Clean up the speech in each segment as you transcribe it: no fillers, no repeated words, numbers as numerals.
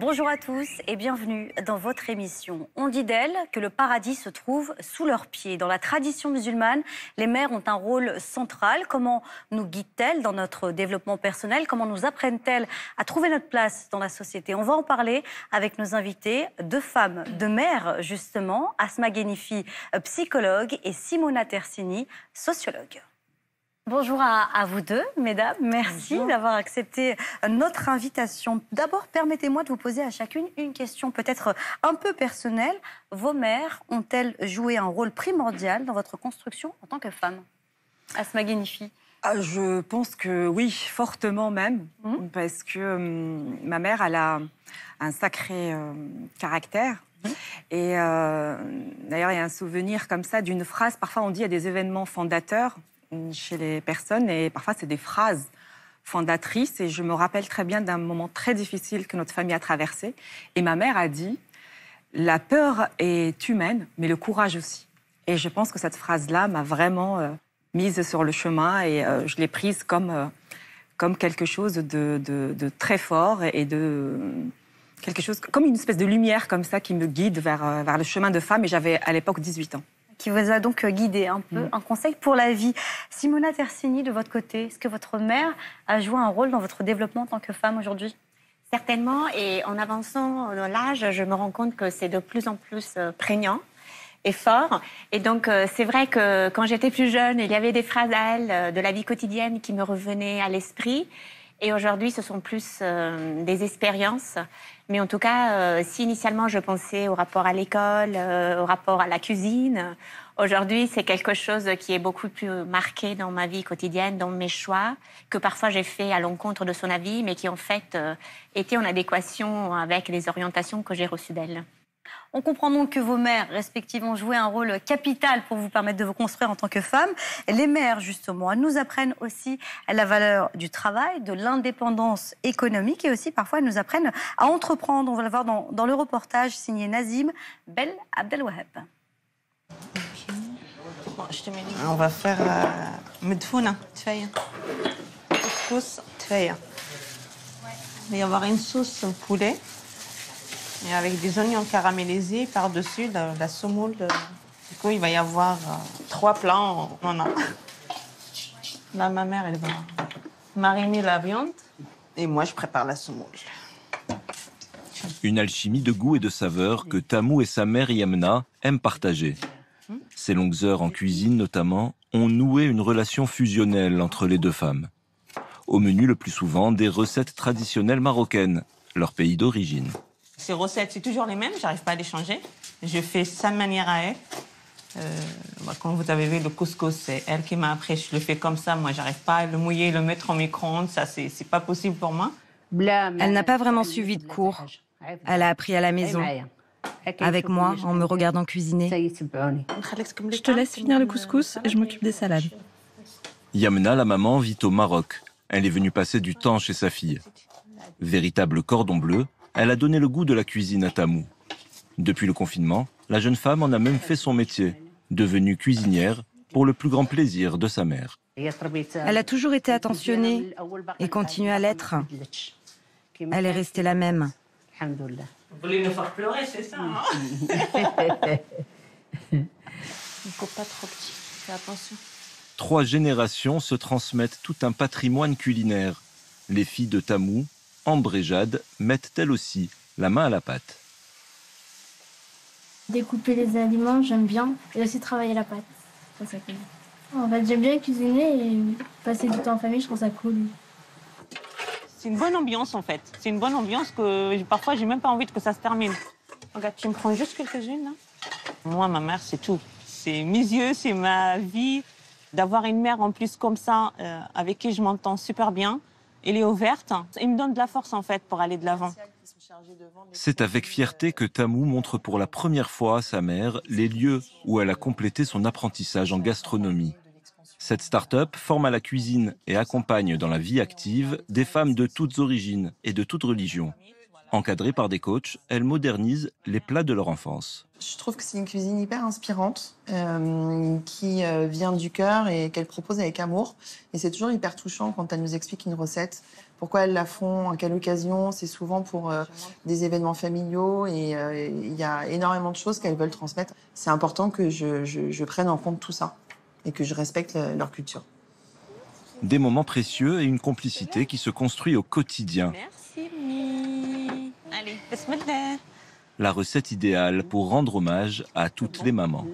Bonjour à tous et bienvenue dans votre émission. On dit d'elles que le paradis se trouve sous leurs pieds. Dans la tradition musulmane, les mères ont un rôle central. Comment nous guident-elles dans notre développement personnel? Comment nous apprennent-elles à trouver notre place dans la société? On va en parler avec nos invités, deux femmes, deux mères justement, Asma Ghenifi, psychologue, et Simona Tersini, sociologue. Bonjour à vous deux, mesdames. Merci d'avoir accepté notre invitation. D'abord, permettez-moi de vous poser à chacune une question peut-être un peu personnelle. Vos mères ont-elles joué un rôle primordial dans votre construction en tant que femme? Asma Ghenifi. Je pense que oui, fortement même, parce que ma mère, elle a un sacré caractère. Et d'ailleurs, il y a un souvenir comme ça d'une phrase. Parfois, on dit qu'il y a des événements fondateurs chez les personnes et parfois c'est des phrases fondatrices et je me rappelle très bien d'un moment très difficile que notre famille a traversé et ma mère a dit « La peur est humaine, mais le courage aussi ». Et je pense que cette phrase-là m'a vraiment mise sur le chemin et je l'ai prise comme quelque chose de très fort et de quelque chose comme une espèce de lumière comme ça qui me guide vers le chemin de femme et j'avais à l'époque 18 ans. Qui vous a donc guidé un peu, un conseil pour la vie. Simona Tersini, de votre côté, est-ce que votre mère a joué un rôle dans votre développement en tant que femme aujourd'hui? Certainement, et en avançant dans l'âge, je me rends compte que c'est de plus en plus prégnant et fort. Et donc, c'est vrai que quand j'étais plus jeune, il y avait des phrases à elle de la vie quotidienne qui me revenaient à l'esprit. Et aujourd'hui, ce sont plus des expériences. Mais en tout cas, si initialement je pensais au rapport à l'école, au rapport à la cuisine, aujourd'hui, c'est quelque chose qui est beaucoup plus marqué dans ma vie quotidienne, dans mes choix, que parfois j'ai fait à l'encontre de son avis, mais qui en fait étaient en adéquation avec les orientations que j'ai reçues d'elle. On comprend donc que vos mères, respectives, ont joué un rôle capital pour vous permettre de vous construire en tant que femme. Les mères, justement, elles nous apprennent aussi la valeur du travail, de l'indépendance économique et aussi, parfois, elles nous apprennent à entreprendre. On va le voir dans le reportage signé Nazim Bel Abdelwaheb. On va faire medfouna, tfaya. Couscous, tfaya. Il va y avoir une sauce au poulet. Et avec des oignons caramélisés par-dessus, la semoule. Du coup, il va y avoir 3 plats. On a. Là, ma mère, elle va mariner la viande. Et moi, je prépare la semoule. Une alchimie de goût et de saveur que Tamou et sa mère Yamna aiment partager. Ces longues heures en cuisine, notamment, ont noué une relation fusionnelle entre les deux femmes. Au menu, le plus souvent, des recettes traditionnelles marocaines, leur pays d'origine. Ces recettes, c'est toujours les mêmes, j'arrive pas à les changer. Je fais sa manière à elle. Quand vous avez vu le couscous, c'est elle qui m'a appris. Je le fais comme ça, moi, j'arrive pas à le mouiller, le mettre au micro-ondes. Ça, c'est pas possible pour moi. Elle n'a pas vraiment suivi de cours. Elle a appris à la maison, avec moi, en me regardant cuisiner. Je te laisse finir le couscous et je m'occupe des salades. Yamna, la maman, vit au Maroc. Elle est venue passer du temps chez sa fille. Véritable cordon bleu, elle a donné le goût de la cuisine à Tamou. Depuis le confinement, la jeune femme en a même fait son métier, devenue cuisinière pour le plus grand plaisir de sa mère. Elle a toujours été attentionnée et continue à l'être. Elle est restée la même. Vous voulez nous faire pleurer, c'est ça, hein? Il ne faut pas trop petit, fais attention. 3 générations se transmettent tout un patrimoine culinaire. Les filles de Tamou, Ambre et Jade, mettent elles aussi la main à la pâte. Découper les aliments, j'aime bien. Et aussi travailler la pâte. C'est ça que j'aime. En fait, j'aime bien cuisiner et passer du temps en famille, je trouve ça cool. C'est une bonne ambiance, en fait. C'est une bonne ambiance que parfois, j'ai même pas envie que ça se termine. Regarde, tu me prends juste quelques-unes, là. Moi, ma mère, c'est tout. C'est mes yeux, c'est ma vie. D'avoir une mère en plus comme ça, avec qui je m'entends super bien. Elle est ouverte. Il me donne de la force, en fait, pour aller de l'avant. C'est avec fierté que Tamou montre pour la première fois à sa mère les lieux où elle a complété son apprentissage en gastronomie. Cette start-up forme à la cuisine et accompagne dans la vie active des femmes de toutes origines et de toutes religions. Encadrées par des coachs, elles modernisent les plats de leur enfance. Je trouve que c'est une cuisine hyper inspirante, qui vient du cœur et qu'elle propose avec amour. Et c'est toujours hyper touchant quand elle nous explique une recette. Pourquoi elles la font, à quelle occasion. C'est souvent pour des événements familiaux et il y a énormément de choses qu'elles veulent transmettre. C'est important que je prenne en compte tout ça et que je respecte leur culture. Des moments précieux et une complicité qui se construit au quotidien. Merci, Mi. Allez, bismillah. La recette idéale pour rendre hommage à toutes les mamans.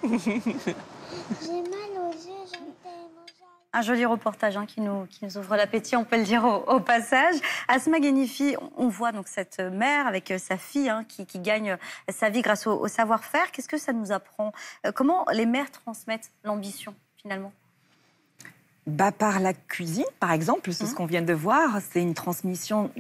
J'ai mal aux yeux, Un joli reportage qui nous ouvre l'appétit, on peut le dire au passage. Asma Ghenifi, on voit donc cette mère avec sa fille qui gagne sa vie grâce au savoir-faire. Qu'est-ce que ça nous apprend? Comment les mères transmettent l'ambition finalement? Par la cuisine, par exemple, c'est ce qu'on vient de voir. C'est une transmission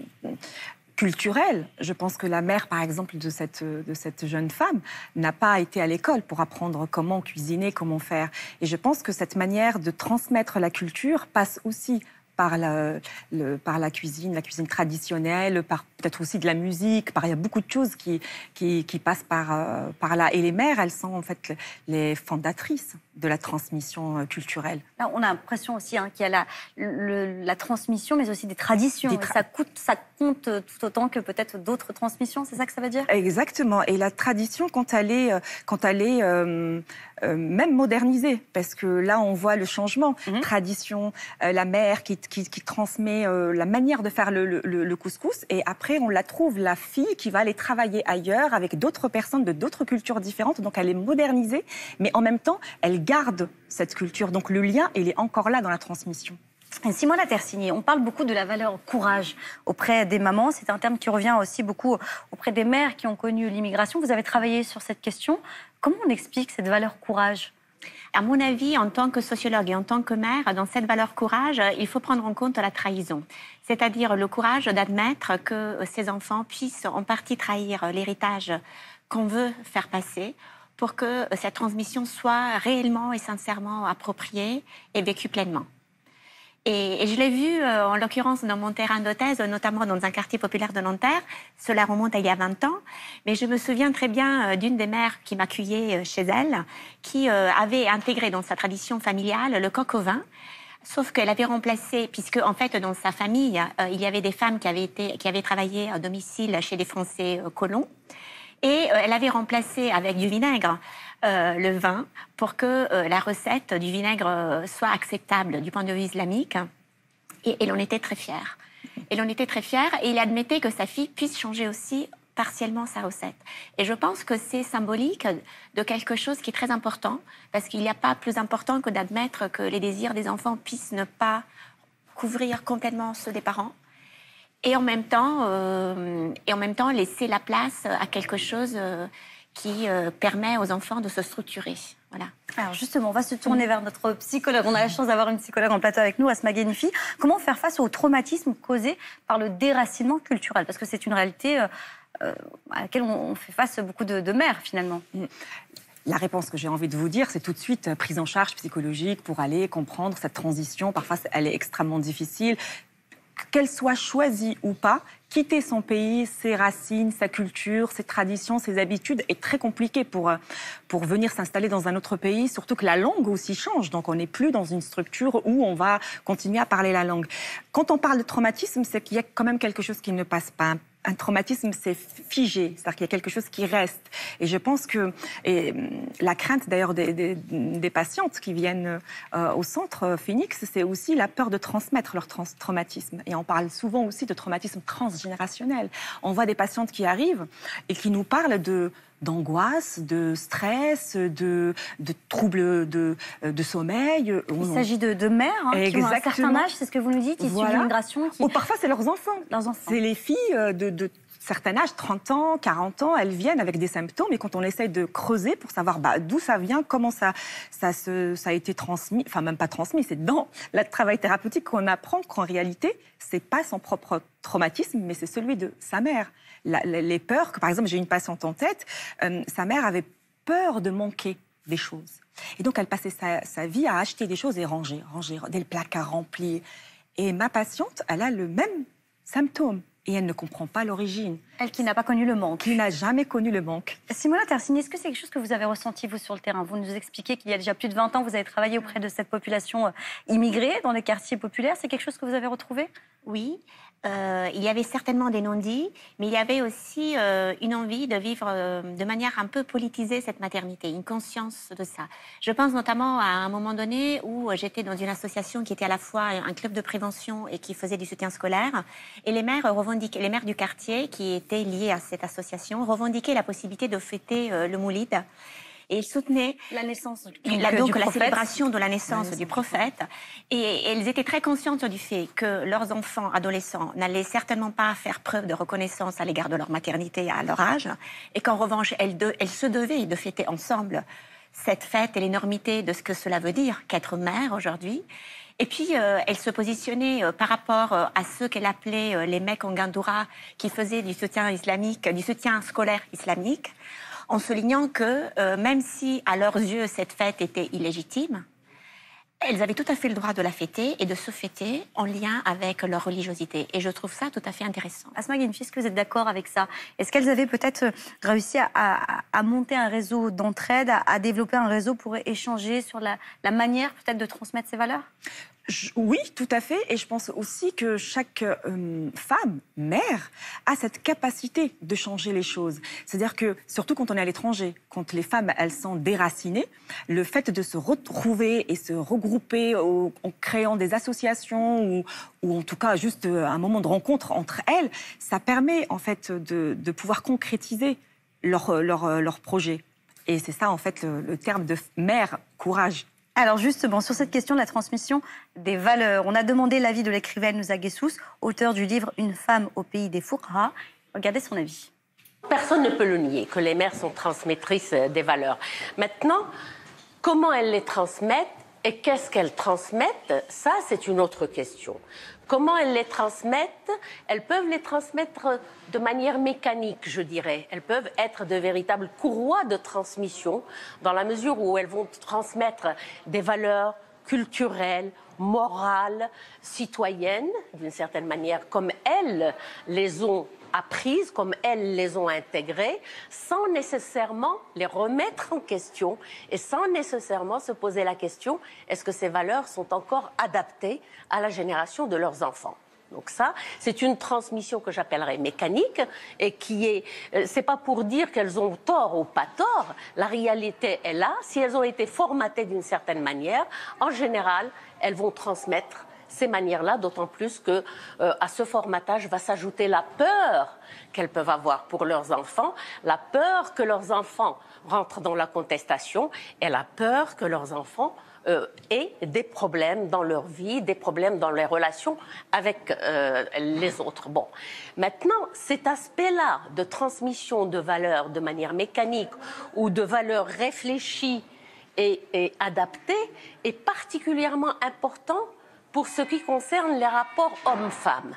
culturelle. Je pense que la mère, par exemple, de cette jeune femme n'a pas été à l'école pour apprendre comment cuisiner, comment faire. Et je pense que cette manière de transmettre la culture passe aussi par la cuisine traditionnelle, par peut-être aussi de la musique. Il y a beaucoup de choses qui passent par là. Et les mères, elles sont en fait les fondatrices de la transmission culturelle. Là, on a l'impression aussi qu'il y a la transmission, mais aussi des traditions. Ça compte tout autant que peut-être d'autres transmissions, c'est ça que ça veut dire? Exactement. Et la tradition, quand elle est même modernisée, parce que là, on voit le changement. Tradition, la mère qui transmet la manière de faire le couscous, et après, on la trouve, la fille, qui va aller travailler ailleurs avec d'autres personnes de d'autres cultures différentes. Donc, elle est modernisée, mais en même temps, elle garde cette culture. Donc, le lien, il est encore là dans la transmission. Simone Latersigny, on parle beaucoup de la valeur courage auprès des mamans. C'est un terme qui revient aussi beaucoup auprès des mères qui ont connu l'immigration. Vous avez travaillé sur cette question. Comment on explique cette valeur courage? À mon avis, en tant que sociologue et en tant que mère, dans cette valeur courage, il faut prendre en compte la trahison. C'est-à-dire le courage d'admettre que ces enfants puissent en partie trahir l'héritage qu'on veut faire passer pour que cette transmission soit réellement et sincèrement appropriée et vécue pleinement. Et je l'ai vu, en l'occurrence, dans mon terrain de thèse, notamment dans un quartier populaire de Nanterre. Cela remonte à il y a 20 ans. Mais je me souviens très bien d'une des mères qui m'accueillait chez elle, qui avait intégré dans sa tradition familiale le coq au vin. Sauf qu'elle avait remplacé, puisque en fait, dans sa famille, il y avait des femmes qui avaient travaillé à domicile chez des Français colons. Et elle avait remplacé avec du vinaigre le vin pour que la recette du vinaigre soit acceptable du point de vue islamique. Et l'on était très fiers. Et il admettait que sa fille puisse changer aussi partiellement sa recette. Et je pense que c'est symbolique de quelque chose qui est très important, parce qu'il n'y a pas plus important que d'admettre que les désirs des enfants puissent ne pas couvrir complètement ceux des parents. Et en même temps laisser la place à quelque chose qui permet aux enfants de se structurer. Voilà. Alors justement, on va se tourner vers notre psychologue. On a la chance d'avoir une psychologue en plateau avec nous, Asma Ghenifi. Comment faire face au traumatisme causé par le déracinement culturel? Parce que c'est une réalité à laquelle on fait face beaucoup de mères, finalement. La réponse que j'ai envie de vous dire, c'est tout de suite prise en charge psychologique pour aller comprendre cette transition. Parfois, elle est extrêmement difficile. Qu'elle soit choisie ou pas, quitter son pays, ses racines, sa culture, ses traditions, ses habitudes est très compliqué pour venir s'installer dans un autre pays, surtout que la langue aussi change. Donc on n'est plus dans une structure où on va continuer à parler la langue. Quand on parle de traumatisme, c'est qu'il y a quand même quelque chose qui ne passe pas. Un traumatisme, c'est figé, c'est-à-dire qu'il y a quelque chose qui reste. Et je pense que la crainte d'ailleurs des patientes qui viennent au centre Phoenix, c'est aussi la peur de transmettre leur traumatisme. Et on parle souvent aussi de traumatisme transgénérationnel. On voit des patientes qui arrivent et qui nous parlent d'angoisse, de stress, de troubles de sommeil. Il s'agit de mères qui ont un certain âge, c'est ce que vous nous dites, issues de l'immigration. Ou parfois, c'est leurs enfants. C'est les filles de certain âge, 30 ans, 40 ans, elles viennent avec des symptômes. Et quand on essaye de creuser pour savoir d'où ça vient, comment ça a été transmis, enfin même pas transmis, c'est dans le travail thérapeutique qu'on apprend qu'en réalité, c'est pas son propre traumatisme, mais c'est celui de sa mère. Les peurs, que par exemple, j'ai une patiente en tête, sa mère avait peur de manquer des choses. Et donc, elle passait sa vie à acheter des choses et ranger des placards remplis. Et ma patiente, elle a le même symptôme. et elle ne comprend pas l'origine. Elle qui n'a pas connu le manque. Qui n'a jamais connu le manque. Simona Tersini, est-ce que c'est quelque chose que vous avez ressenti, vous, sur le terrain? Vous nous expliquez qu'il y a déjà plus de 20 ans, vous avez travaillé auprès de cette population immigrée dans les quartiers populaires. C'est quelque chose que vous avez retrouvé? Oui. Il y avait certainement des non-dits, mais il y avait aussi une envie de vivre de manière un peu politisée cette maternité, une conscience de ça. Je pense notamment à un moment donné où j'étais dans une association qui était à la fois un club de prévention et qui faisait du soutien scolaire. Et les maires du quartier qui étaient liés à cette association revendiquaient la possibilité de fêter le Moulid. Et ils soutenaient la naissance la célébration de la naissance du prophète. Et elles étaient très conscientes du fait que leurs enfants adolescents n'allaient certainement pas faire preuve de reconnaissance à l'égard de leur maternité à leur âge, et qu'en revanche, elles se devaient de fêter ensemble cette fête et l'énormité de ce que cela veut dire qu'être mère aujourd'hui. Et puis, elle se positionnait par rapport à ceux qu'elle appelait les mecs en Gandoura, qui faisaient du soutien islamique, du soutien scolaire islamique, en soulignant que même si, à leurs yeux, cette fête était illégitime, elles avaient tout à fait le droit de la fêter et de se fêter en lien avec leur religiosité. Et je trouve ça tout à fait intéressant. Asma Ghenfi, est-ce que vous êtes d'accord avec ça? Est-ce qu'elles avaient peut-être réussi à monter un réseau d'entraide, à développer un réseau pour échanger sur la manière peut-être de transmettre ces valeurs? Oui, tout à fait. Et je pense aussi que chaque femme, mère, a cette capacité de changer les choses. C'est-à-dire que, surtout quand on est à l'étranger, quand les femmes, elles sont déracinées, le fait de se retrouver et se regrouper en créant des associations ou en tout cas juste un moment de rencontre entre elles, ça permet en fait de pouvoir concrétiser leur projet. Et c'est ça en fait le terme de mère, courage. Alors justement, sur cette question de la transmission des valeurs, on a demandé l'avis de l'écrivaine Nouza Guessous, auteure du livre « Une femme au pays des Fouqara ». Regardez son avis. Personne ne peut le nier, que les mères sont transmettrices des valeurs. Maintenant, comment elles les transmettent et qu'est-ce qu'elles transmettent, ça c'est une autre question. Comment elles les transmettent? Elles peuvent les transmettre de manière mécanique, je dirais. Elles peuvent être de véritables courroies de transmission, dans la mesure où elles vont transmettre des valeurs culturelles, morales, citoyennes, d'une certaine manière, comme elles les ont apprises, comme elles les ont intégrées, sans nécessairement les remettre en question et sans nécessairement se poser la question, est-ce que ces valeurs sont encore adaptées à la génération de leurs enfants? Donc ça, c'est une transmission que j'appellerais mécanique et qui est, c'est pas pour dire qu'elles ont tort ou pas tort, la réalité est là. Si elles ont été formatées d'une certaine manière, en général, elles vont transmettre ces manières-là, d'autant plus que à ce formatage va s'ajouter la peur qu'elles peuvent avoir pour leurs enfants, la peur que leurs enfants rentrent dans la contestation et la peur que leurs enfants aient des problèmes dans leur vie, des problèmes dans les relations avec les autres. Bon, maintenant, cet aspect-là de transmission de valeurs de manière mécanique ou de valeurs réfléchies et adaptées est particulièrement important pour ce qui concerne les rapports hommes-femmes.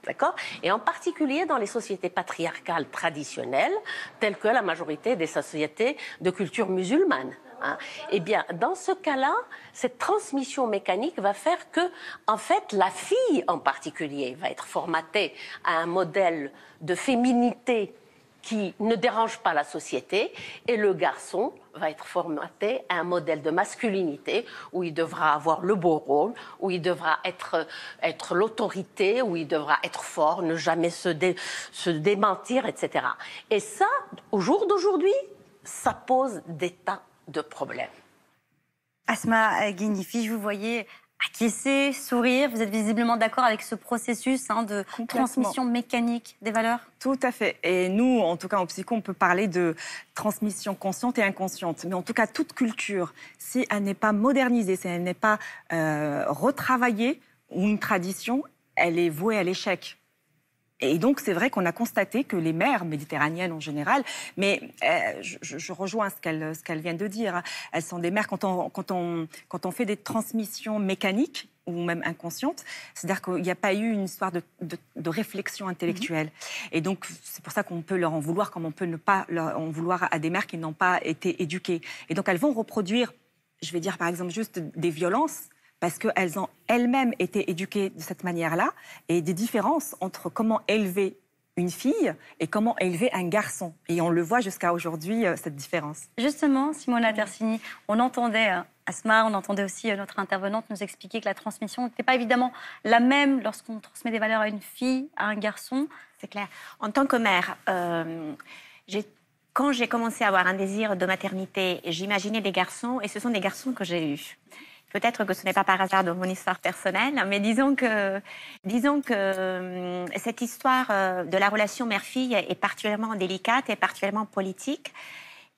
D'accord? Et en particulier dans les sociétés patriarcales traditionnelles, telles que la majorité des sociétés de culture musulmane. Hein. Eh bien, dans ce cas-là, cette transmission mécanique va faire que, en fait, la fille en particulier va être formatée à un modèle de féminité qui ne dérange pas la société, et le garçon va être formaté à un modèle de masculinité où il devra avoir le beau rôle, où il devra être l'autorité, où il devra être fort, ne jamais se démentir, etc. Et ça, au jour d'aujourd'hui, ça pose des tas de problèmes. Asma Ghenfi, je vous voyais acquiescer, sourire. Vous êtes visiblement d'accord avec ce processus de transmission mécanique des valeurs? Tout à fait. Et nous, en tout cas en psycho, on peut parler de transmission consciente et inconsciente. Mais en tout cas, toute culture, si elle n'est pas modernisée, si elle n'est pas retravaillée, ou une tradition, elle est vouée à l'échec. Et donc, c'est vrai qu'on a constaté que les mères méditerranéennes en général, mais je rejoins ce qu'elle vient de dire, elles sont des mères, quand on fait des transmissions mécaniques ou même inconscientes, c'est-à-dire qu'il n'y a pas eu une histoire de réflexion intellectuelle. Et donc, c'est pour ça qu'on peut leur en vouloir, comme on peut ne pas leur en vouloir à des mères qui n'ont pas été éduquées. Et donc, elles vont reproduire, je vais dire par exemple juste des violences, parce qu'elles ont elles-mêmes été éduquées de cette manière-là, et des différences entre comment élever une fille et comment élever un garçon. Et on le voit jusqu'à aujourd'hui, cette différence. Justement, Simona Tersini, on entendait Asma, on entendait aussi notre intervenante nous expliquer que la transmission n'était pas évidemment la même lorsqu'on transmet des valeurs à une fille, à un garçon. C'est clair. En tant que mère, quand j'ai commencé à avoir un désir de maternité, j'imaginais des garçons, et ce sont des garçons que j'ai eus. Peut-être que ce n'est pas par hasard de mon histoire personnelle, mais disons que cette histoire de la relation mère-fille est particulièrement délicate et particulièrement politique.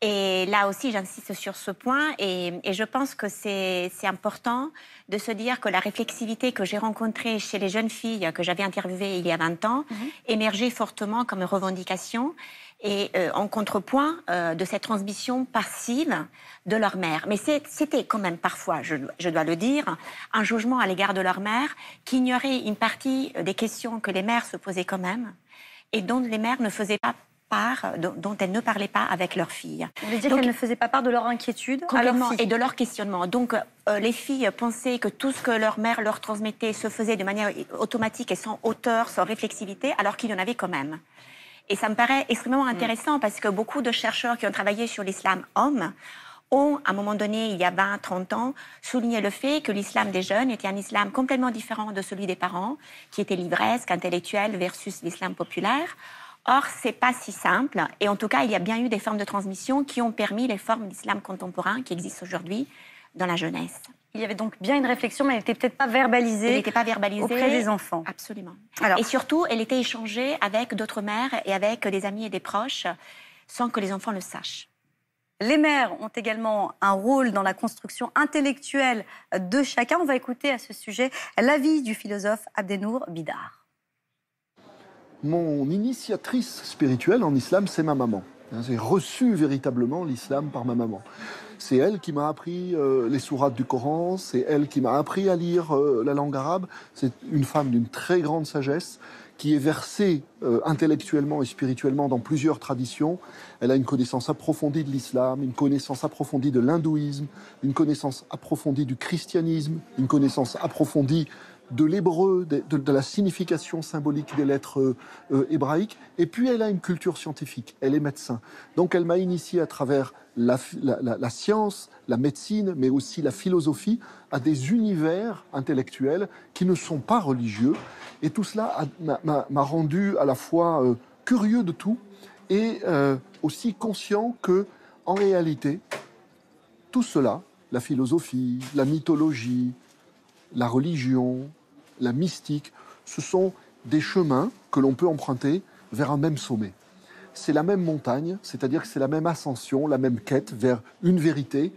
Et là aussi, j'insiste sur ce point, et je pense que c'est important de se dire que la réflexivité que j'ai rencontrée chez les jeunes filles que j'avais interviewées il y a 20 ans émergeait fortement comme revendication, et en contrepoint de cette transmission passive de leur mère. Mais c'était quand même parfois, je dois le dire, un jugement à l'égard de leur mère qui ignorait une partie des questions que les mères se posaient quand même, et dont les mères ne faisaient pas part, dont elles ne parlaient pas avec leurs filles. Vous voulez dire qu'elles ne faisaient pas part de leur inquiétude et de leur questionnement. Donc les filles pensaient que tout ce que leur mère leur transmettait se faisait de manière automatique et sans hauteur, sans réflexivité, alors qu'il y en avait quand même. Et ça me paraît extrêmement intéressant parce que beaucoup de chercheurs qui ont travaillé sur l'islam homme ont, à un moment donné, il y a 20, 30 ans, souligné le fait que l'islam des jeunes était un islam complètement différent de celui des parents, qui était livresque, intellectuel, versus l'islam populaire. Or, ce n'est pas si simple. Et en tout cas, il y a bien eu des formes de transmission qui ont permis les formes d'islam contemporain qui existent aujourd'hui dans la jeunesse. Il y avait donc bien une réflexion, mais elle n'était peut-être pas verbalisée. Elle n'était pas verbalisée auprès des enfants. Absolument. Alors, et surtout, elle était échangée avec d'autres mères et avec des amis et des proches, sans que les enfants le sachent. Les mères ont également un rôle dans la construction intellectuelle de chacun. On va écouter à ce sujet l'avis du philosophe Abdenour Bidar. Mon initiatrice spirituelle en islam, c'est ma maman. J'ai reçu véritablement l'islam par ma maman. C'est elle qui m'a appris les sourates du Coran, c'est elle qui m'a appris à lire la langue arabe. C'est une femme d'une très grande sagesse qui est versée intellectuellement et spirituellement dans plusieurs traditions. Elle a une connaissance approfondie de l'islam, une connaissance approfondie de l'hindouisme, une connaissance approfondie du christianisme, une connaissance approfondie de l'hébreu, de la signification symbolique des lettres hébraïques. Et puis elle a une culture scientifique, elle est médecin. Donc elle m'a initié à travers la science, la médecine, mais aussi la philosophie, à des univers intellectuels qui ne sont pas religieux. Et tout cela m'a rendu à la fois curieux de tout et aussi conscient que, en réalité, tout cela, la philosophie, la mythologie, la religion, la mystique, ce sont des chemins que l'on peut emprunter vers un même sommet. C'est la même montagne, c'est-à-dire que c'est la même ascension, la même quête vers une vérité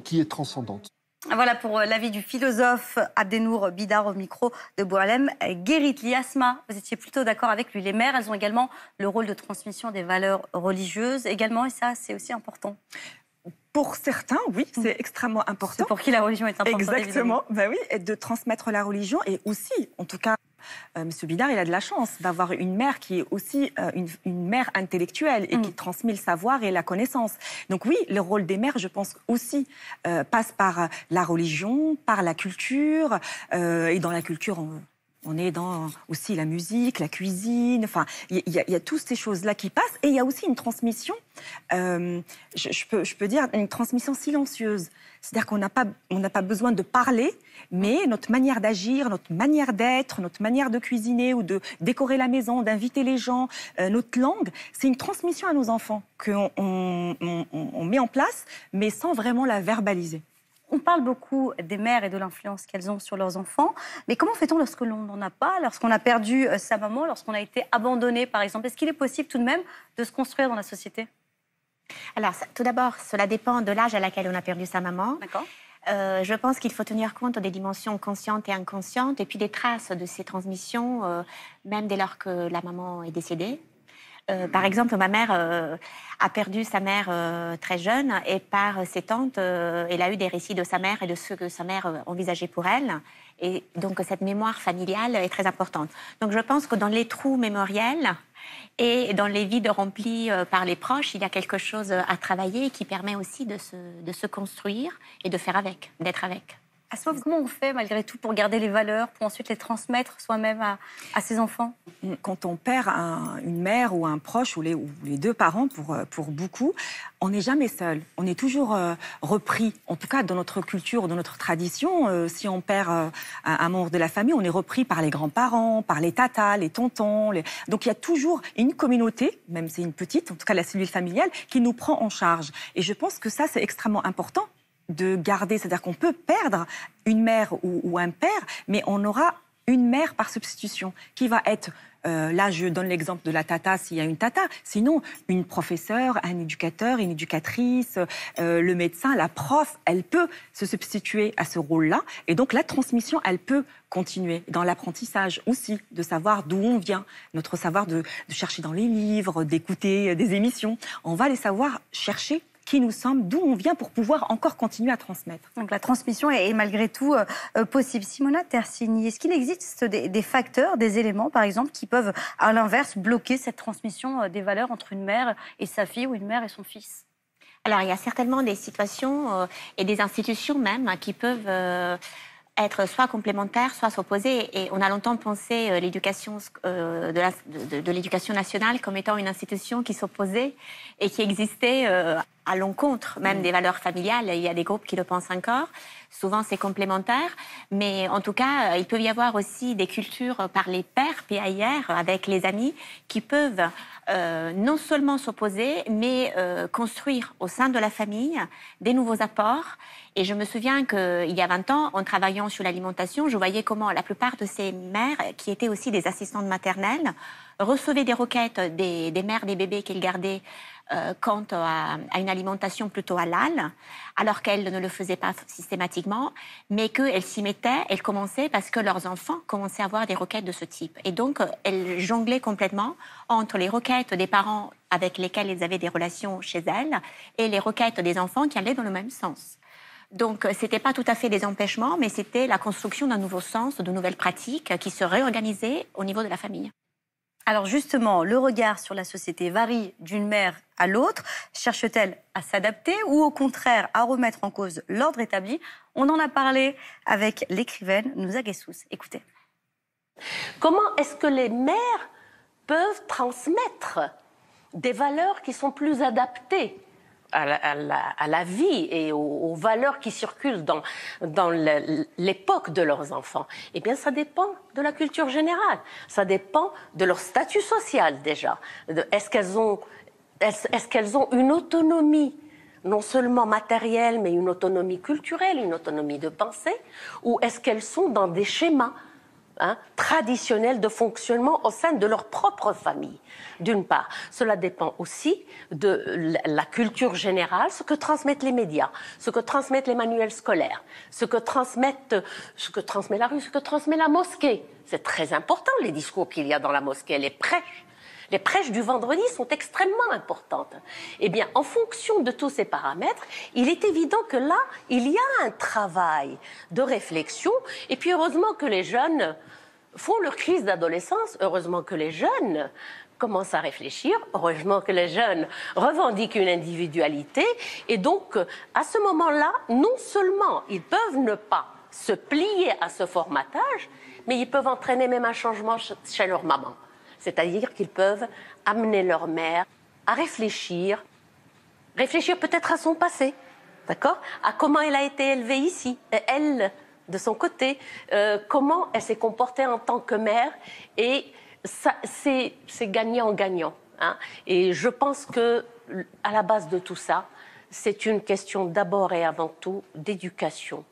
qui est transcendante. Voilà pour l'avis du philosophe Abdenour Bidar au micro de Boualem Gueritli. Asma, vous étiez plutôt d'accord avec lui. Les mères, elles ont également le rôle de transmission des valeurs religieuses également, et ça, c'est aussi important. Pour certains, oui, c'est extrêmement important. C'est pour qui la religion est importante. Exactement, ben oui, et de transmettre la religion. Et aussi, en tout cas, M. Bidar, il a de la chance d'avoir une mère qui est aussi une mère intellectuelle et qui transmet le savoir et la connaissance. Donc oui, le rôle des mères, je pense aussi, passe par la religion, par la culture. Et dans la culture, on est dans aussi la musique, la cuisine, enfin, il y a toutes ces choses-là qui passent. Et il y a aussi une transmission, je peux dire, une transmission silencieuse. C'est-à-dire qu'on n'a pas besoin de parler, mais notre manière d'agir, notre manière d'être, notre manière de cuisiner ou de décorer la maison, d'inviter les gens, notre langue, c'est une transmission à nos enfants qu'on met en place, mais sans vraiment la verbaliser. On parle beaucoup des mères et de l'influence qu'elles ont sur leurs enfants, mais comment fait-on lorsque l'on n'en a pas, lorsqu'on a perdu sa maman, lorsqu'on a été abandonné, par exemple? Est-ce qu'il est possible tout de même de se construire dans la société? Alors, tout d'abord, cela dépend de l'âge à laquelle on a perdu sa maman. D'accord. Je pense qu'il faut tenir compte des dimensions conscientes et inconscientes, et puis des traces de ces transmissions, même dès lors que la maman est décédée. Par exemple, ma mère a perdu sa mère très jeune, et par ses tantes, elle a eu des récits de sa mère et de ce que sa mère envisageait pour elle. Et donc, cette mémoire familiale est très importante. Donc, je pense que dans les trous mémoriels et dans les vides remplis par les proches, il y a quelque chose à travailler qui permet aussi de se construire et de faire avec, d'être avec. Asma, comment on fait malgré tout pour garder les valeurs, pour ensuite les transmettre soi-même à ses enfants? Quand on perd une mère ou un proche, ou les deux parents pour beaucoup, on n'est jamais seul. On est toujours repris. En tout cas, dans notre culture, dans notre tradition, si on perd un membre de la famille, on est repris par les grands-parents, par les tatas, les tontons. Donc il y a toujours une communauté, même si c'est une petite, en tout cas la cellule familiale, qui nous prend en charge. Et je pense que ça, c'est extrêmement important de garder. C'est-à-dire qu'on peut perdre une mère ou un père, mais on aura une mère par substitution qui va être, là je donne l'exemple de la tata s'il y a une tata, sinon une professeure, un éducateur, une éducatrice, le médecin, la prof, elle peut se substituer à ce rôle-là. Et donc la transmission, elle peut continuer dans l'apprentissage aussi, de savoir d'où on vient, notre savoir de chercher dans les livres, d'écouter des émissions. On va les savoir chercher qui nous sommes, d'où on vient pour pouvoir encore continuer à transmettre. Donc la transmission est malgré tout possible. Simona Tersini, est-ce qu'il existe des facteurs, des éléments par exemple, qui peuvent à l'inverse bloquer cette transmission des valeurs entre une mère et sa fille ou une mère et son fils? Alors il y a certainement des situations et des institutions même qui peuvent être soit complémentaires, soit s'opposer. Et on a longtemps pensé l'éducation de l'éducation nationale comme étant une institution qui s'opposait et qui existait à l'encontre même des valeurs familiales. Il y a des groupes qui le pensent encore. Souvent, c'est complémentaire. Mais en tout cas, il peut y avoir aussi des cultures par les pairs, PAIR, avec les amis, qui peuvent non seulement s'opposer, mais construire au sein de la famille des nouveaux apports. Et je me souviens qu'il y a 20 ans, en travaillant sur l'alimentation, je voyais comment la plupart de ces mères, qui étaient aussi des assistantes maternelles, recevaient des requêtes des mères des bébés qu'elles gardaient quant à une alimentation plutôt halal, alors qu'elles ne le faisaient pas systématiquement, mais qu'elles s'y mettaient, elles commençaient parce que leurs enfants commençaient à avoir des requêtes de ce type. Et donc, elles jonglaient complètement entre les requêtes des parents avec lesquels elles avaient des relations chez elles et les requêtes des enfants qui allaient dans le même sens. Donc, ce n'était pas tout à fait des empêchements, mais c'était la construction d'un nouveau sens, de nouvelles pratiques qui se réorganisaient au niveau de la famille. Alors justement, le regard sur la société varie d'une mère à l'autre. Cherche-t-elle à s'adapter ou au contraire à remettre en cause l'ordre établi? On en a parlé avec l'écrivaine Nouza Guessous. Écoutez. Comment est-ce que les mères peuvent transmettre des valeurs qui sont plus adaptées à la vie et aux valeurs qui circulent dans l'époque de leurs enfants? Eh bien, ça dépend de la culture générale. Ça dépend de leur statut social, déjà. Est-ce qu'elles ont une autonomie, non seulement matérielle, mais une autonomie culturelle, une autonomie de pensée? Ou est-ce qu'elles sont dans des schémas traditionnels de fonctionnement au sein de leur propre famille, d'une part. Cela dépend aussi de la culture générale, ce que transmettent les médias, ce que transmettent les manuels scolaires, ce que transmet la rue, ce que transmet la mosquée. C'est très important, les discours qu'il y a dans la mosquée, les prêches. Les prêches du vendredi sont extrêmement importantes. Eh bien, en fonction de tous ces paramètres, il est évident que là, il y a un travail de réflexion. Et puis, heureusement que les jeunes font leur crise d'adolescence. Heureusement que les jeunes commencent à réfléchir. Heureusement que les jeunes revendiquent une individualité. Et donc, à ce moment-là, non seulement ils peuvent ne pas se plier à ce formatage, mais ils peuvent entraîner même un changement chez leur maman. C'est-à-dire qu'ils peuvent amener leur mère à réfléchir peut-être à son passé, d'accord? À comment elle a été élevée ici, et elle, de son côté, comment elle s'est comportée en tant que mère, et ça, c'est gagnant-gagnant. Et je pense que à la base de tout ça, c'est une question d'abord et avant tout d'éducation.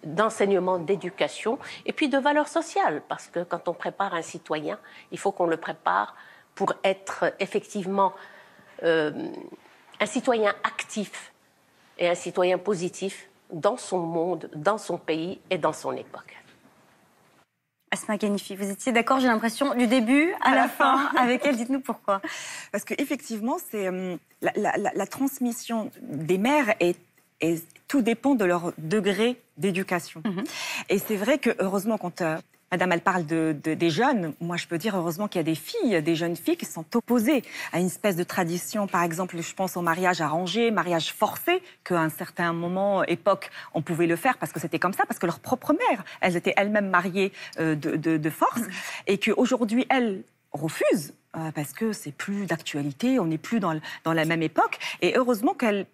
D'enseignement, d'éducation et puis de valeurs sociales, parce que quand on prépare un citoyen, il faut qu'on le prépare pour être effectivement un citoyen actif et un citoyen positif dans son monde, dans son pays et dans son époque. Asma Ghanifi, vous étiez d'accord, j'ai l'impression, du début à la fin avec elle. Dites-nous pourquoi. Parce qu'effectivement, c'est la transmission des mères et tout dépend de leur degré d'éducation. Et c'est vrai que, heureusement, quand Madame, elle parle des jeunes. Moi, je peux dire heureusement qu'il y a des jeunes filles qui sont opposées à une espèce de tradition. Par exemple, je pense au mariage arrangé, mariage forcé, qu'à un certain moment, époque, on pouvait le faire parce que c'était comme ça, parce que leur propre mère, elles étaient elles-mêmes mariées de force, et qu'aujourd'hui, elles refusent parce que c'est plus d'actualité, on n'est plus dans la même époque. Et heureusement qu'elle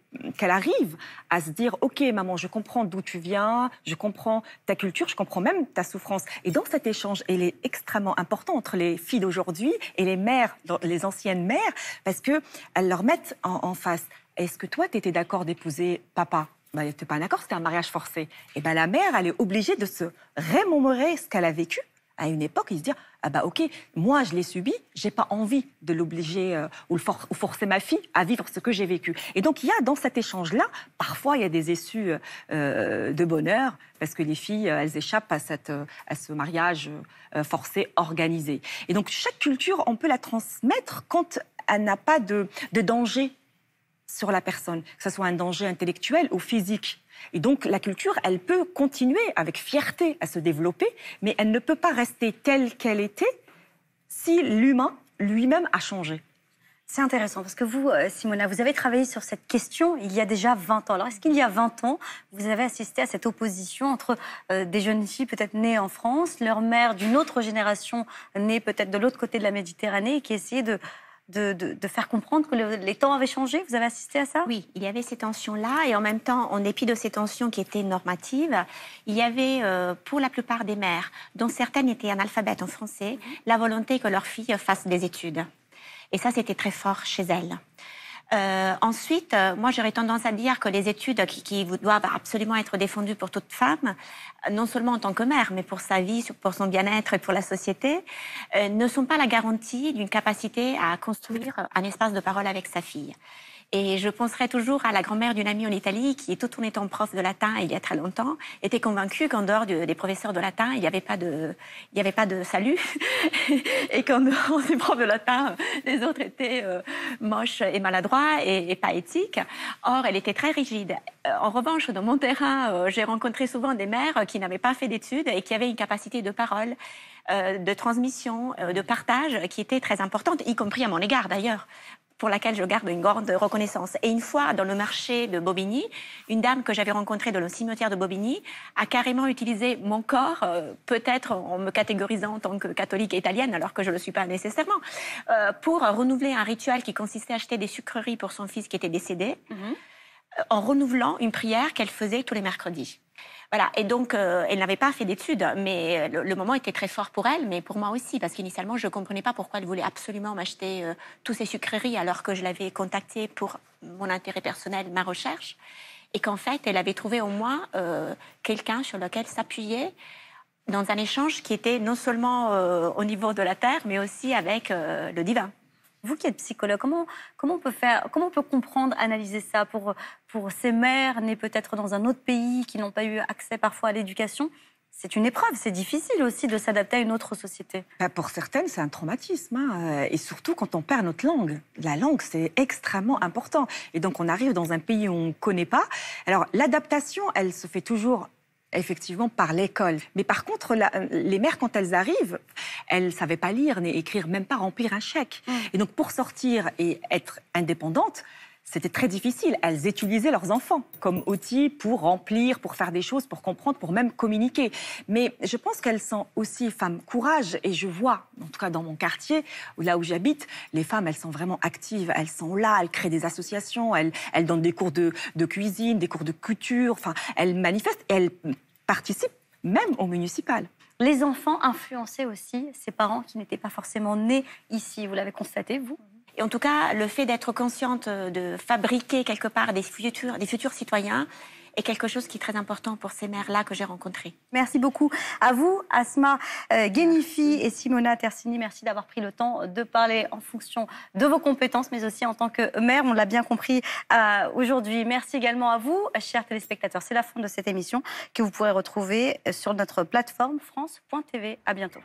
arrive à se dire « Ok, maman, je comprends d'où tu viens, je comprends ta culture, je comprends même ta souffrance. » Et dans cet échange, il est extrêmement important entre les filles d'aujourd'hui et les mères, les anciennes mères, parce qu'elles leur mettent en face « Est-ce que toi, tu étais d'accord d'épouser papa ?» Ben, elle n'était pas d'accord, c'était un mariage forcé. Et ben, la mère, elle est obligée de se remémorer ce qu'elle a vécu à une époque et se dire « Ah bah ok, moi je l'ai subi, j'ai pas envie de l'obliger ou forcer ma fille à vivre ce que j'ai vécu. » Et donc il y a dans cet échange-là, parfois il y a des issues de bonheur parce que les filles, elles échappent à ce mariage forcé, organisé. Et donc chaque culture, on peut la transmettre quand elle n'a pas de danger sur la personne, que ce soit un danger intellectuel ou physique. Et donc, la culture, elle peut continuer avec fierté à se développer, mais elle ne peut pas rester telle qu'elle était si l'humain lui-même a changé. C'est intéressant, parce que vous, Simona, vous avez travaillé sur cette question il y a déjà 20 ans. Alors, est-ce qu'il y a 20 ans, vous avez assisté à cette opposition entre des jeunes filles peut-être nées en France, leur mère d'une autre génération, née peut-être de l'autre côté de la Méditerranée, et qui essayaient de faire comprendre que les temps avaient changé? Vous avez assisté à ça? Oui, il y avait ces tensions-là, et en même temps, en dépit de ces tensions qui étaient normatives, il y avait, pour la plupart des mères, dont certaines étaient analphabètes en français, la volonté que leurs filles fassent des études. Et ça, c'était très fort chez elles. Ensuite, moi, j'aurais tendance à dire que les études qui doivent absolument être défendues pour toute femme, non seulement en tant que mère, mais pour sa vie, pour son bien-être et pour la société, ne sont pas la garantie d'une capacité à construire un espace de parole avec sa fille. Et je penserai toujours à la grand-mère d'une amie en Italie qui, tout en étant prof de latin il y a très longtemps, était convaincue qu'en dehors des professeurs de latin, il n'y avait pas de salut et qu'en dehors des profs de latin, les autres étaient moches et maladroits et pas éthiques. Or, elle était très rigide. En revanche, dans mon terrain, j'ai rencontré souvent des mères qui n'avaient pas fait d'études et qui avaient une capacité de parole, de transmission, de partage qui était très importante, y compris à mon égard d'ailleurs, pour laquelle je garde une grande reconnaissance. Et une fois, dans le marché de Bobigny, une dame que j'avais rencontrée dans le cimetière de Bobigny a carrément utilisé mon corps, peut-être en me catégorisant en tant que catholique et italienne, alors que je ne le suis pas nécessairement, pour renouveler un rituel qui consistait à acheter des sucreries pour son fils qui était décédé, en renouvelant une prière qu'elle faisait tous les mercredis. Voilà, et donc elle n'avait pas fait d'études, mais le moment était très fort pour elle, mais pour moi aussi, parce qu'initialement je ne comprenais pas pourquoi elle voulait absolument m'acheter tous ces sucreries alors que je l'avais contactée pour mon intérêt personnel, ma recherche, et qu'en fait elle avait trouvé en moi quelqu'un sur lequel s'appuyer dans un échange qui était non seulement au niveau de la terre, mais aussi avec le divin. Vous qui êtes psychologue, comment on peut comprendre, analyser ça pour ces mères nées peut-être dans un autre pays qui n'ont pas eu accès parfois à l'éducation? C'est une épreuve, c'est difficile aussi de s'adapter à une autre société. Pour certaines, c'est un traumatisme, et surtout quand on perd notre langue. La langue, c'est extrêmement important. Et donc on arrive dans un pays où on ne connaît pas. Alors l'adaptation, elle se fait toujours effectivement par l'école. Mais par contre, les mères, quand elles arrivent, elles ne savaient pas lire, ni écrire, même pas remplir un chèque. Et donc, pour sortir et être indépendantes, c'était très difficile. Elles utilisaient leurs enfants comme outils pour remplir, pour faire des choses, pour comprendre, pour même communiquer. Mais je pense qu'elles sont aussi femmes courage. Et je vois, en tout cas dans mon quartier, là où j'habite, les femmes, elles sont vraiment actives. Elles sont là, elles créent des associations, elles donnent des cours de cuisine, des cours de couture. Enfin, elles manifestent et elles participent même au municipal. Les enfants influenceaient aussi ces parents qui n'étaient pas forcément nés ici. Vous l'avez constaté, vous? Et en tout cas, le fait d'être consciente de fabriquer quelque part des futurs citoyens est quelque chose qui est très important pour ces mères-là que j'ai rencontrées. Merci beaucoup à vous, Asma Ghenifi et Simona Tersini. Merci d'avoir pris le temps de parler en fonction de vos compétences, mais aussi en tant que mère, on l'a bien compris aujourd'hui. Merci également à vous, chers téléspectateurs. C'est la fin de cette émission que vous pourrez retrouver sur notre plateforme France.tv. À bientôt.